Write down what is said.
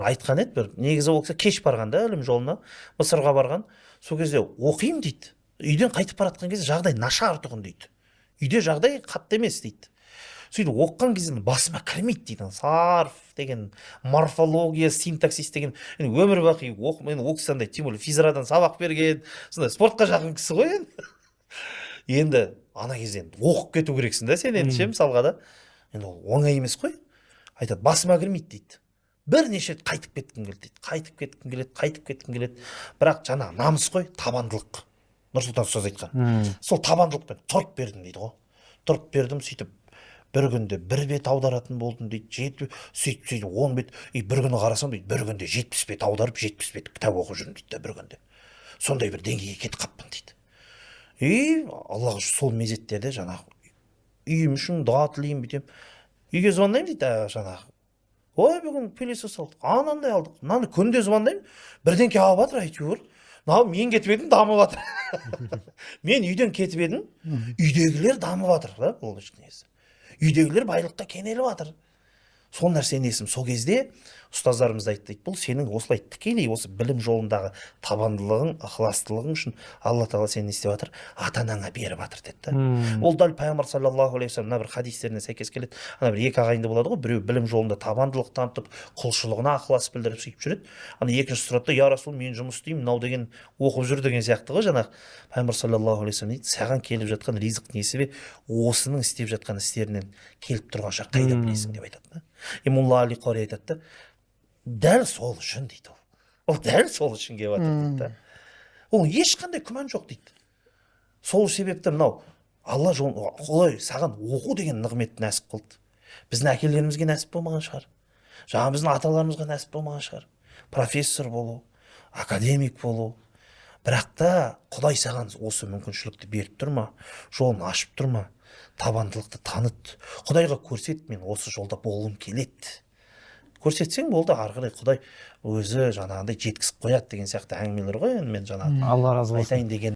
айтқан еді бір, негізі ол кісі кеш барған да ілім жолына, Мысырға барған. Сол кезде оқимын дейді. Үйден қайтып бара жатқан кезде жағдай нашар тұғын дейді. Үйде жағдай қатты емес дейді. Сөйтіп оққан кезде басыма кірмейді дейді. Сарф деген, морфология, синтаксис деген, өмір бақи мен ол кісі андай, тем более физрадан сабақ берген, сондай спортқа жақын кісі ғой енді. Енді ана кезде оқып кету керексің да сен енді ше, мысалға да. Енді ол оңай емес қой. Айтады, басыма кірмейді дейді. Бірнеше рет қайтып кеткім келеді дейді. Қайтып кеткім келеді. Бірақ жаңа намыс қой, табандылық. Нұрсұлтан ұстаз айтқан. Сол табандылықпен тұрып бердім дейді ғой. Тұрып бердім, сөйтіп бір күнде бір бет аударатын болдым дейді. Сөйтіп 10 бет, бір күні қарасам дейді, бір күнде 70 бет аударып, 70 бет кітап оқып жүрмін дейді бір күнде. Сондай бір деңгейге кетіп қаппын дейді. Аллаға сол мезеттерде жаңағы үйім үшін дұға тілеймін бүйтем. Үйге звондаймын дейді жаңағы. Ой, бүгін пылесос алдық, анандай алдық, мынаны күнде звондаймын, бірдеңке алып жатыр әйтеуір. Мен кетіп едім, дамып жатыр. Мен үйден кетіп едім, үйдегілер дамып жатыр да, ол үшін несі. Үйдегілер байлыққа кенеліп жатыр. Сол нәрсені есім сол кезде ұстаздарымыз айтты, бұл сенің осылай тікелей осы білім жолындағы табандылығың, ықыластылығың үшін Алла тағала сені не істеп жатыр, ата-анаңа беріп жатыр деді. Ол дәл пайғамбар саллаллаху алейхи вассалам мына бір хадистеріне сәйкес келеді. Ана бір екі ағайынды болады ғой, біреу білім жолында табандылық танытып, құлшылығына ықылас білдіріп сөйтіп жүреді. Ана екінші сұрады, я расул, мен жұмыс істеймін, мынау деген оқып жүр деген сияқты ғой жаңағы. Пайғамбар саллаллаху алейхи вассалам дейді, саған келіп жатқан ризық несі бе, осының істеп жатқан істерінен келіп тұрғанша қайда білесің деп айтады. Имамулла Али Қори айтады да, дәл сол үшін дейді ол. Ол дәл сол үшін келіп жатыр дейді. Ол ешқандай күмән жоқ дейді. Сол себепті мынау Алла жолын, олай саған оқу деген нығметті нәсіп қылды. Біздің әкелерімізге нәсіп болмаған шығар. Жаңа біздің аталарымызға нәсіп болмаған шығар. Профессор болу, академик болу. Бірақ та Құдай саған осы мүмкіншілікті беріп тұр ма, жолын ашып тұр ма, табандылықты таныт. Құдайға көрсет, мен осы жолда болғым келеді. Көрсетсең болды, ары қарай Құдай өзі жаңағындай жеткізіп қояды деген сияқты әңгімелер ғой. Мен жаңа Алла разы болсын. айтайын деген